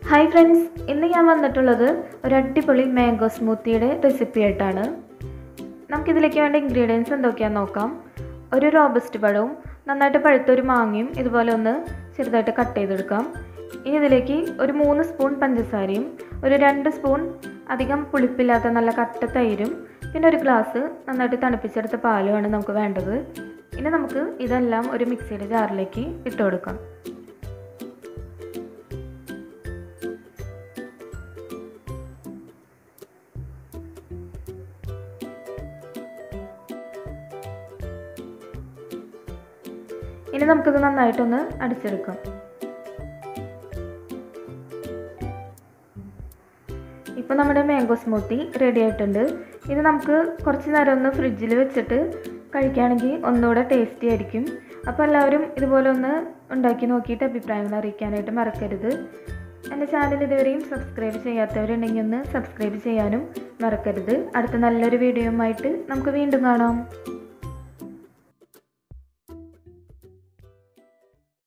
Hi friends, ഇന്ന് ഞാൻ വന്നിട്ടുള്ളത് ഒരു അടിപൊളി മാംഗോ സ്മൂത്തിയുടെ റെസിപ്പി ആയിട്ടാണ്. നമുക്കിതിലേക്ക് വേണ്ട ഇൻഗ്രീഡിയൻസ് എന്തൊക്കെയാണെന്ന് നോക്കാം. ഒരു റോബസ്റ്റ് പഴവും നന്നായിട്ട് പഴുത്തൊരു മാങ്ങയും ഇതുപോലെ ഒന്ന് ചെറുതായിട്ട് കട്ട് ചെയ്തെടുക്കാം. ഇനി ഇതിലേക്ക് ഒരു 3 സ്പൂൺ പഞ്ചസാരയും ഒരു 2 സ്പൂൺ അധികം പുളിപ്പില്ലാത്ത നല്ല കട്ട തൈരും പിന്നെ ഒരു ഗ്ലാസ് നന്നായിട്ട് തണുപ്പിച്ചെടുത്ത പാലുമാണ് നമുക്ക് വേണ്ടത്. ഇനി നമുക്ക് ഇതെല്ലാം ഒരു മിക്സിയുടെ ജാറിലേക്ക് ഇട്ട് കൊടുക്കാം. ഇനി നമുക്കിത് നന്നായിട്ടൊന്ന് അടിച്ചെടുക്കാം. ഇപ്പോൾ നമ്മുടെ മാംഗോ സ്മൂത്തി റെഡി ആയിട്ടുണ്ട്. ഇത് നമുക്ക് കുറച്ച് നേരം ഒന്ന് ഫ്രിഡ്ജിൽ വെച്ചിട്ട് കഴിക്കുകയാണെങ്കിൽ ഒന്നുകൂടെ ടേസ്റ്റി ആയിരിക്കും. അപ്പോൾ എല്ലാവരും ഇതുപോലെ ഒന്ന് ഉണ്ടാക്കി നോക്കിയിട്ട് അഭിപ്രായങ്ങൾ അറിയിക്കാനായിട്ട് മറക്കരുത്. എൻ്റെ ചാനൽ ഇതുവരെയും സബ്സ്ക്രൈബ് ചെയ്യാത്തവരുണ്ടെങ്കിൽ ഒന്ന് സബ്സ്ക്രൈബ് ചെയ്യാനും മറക്കരുത്. അടുത്ത നല്ലൊരു വീഡിയോയുമായിട്ട് നമുക്ക് വീണ്ടും കാണാം.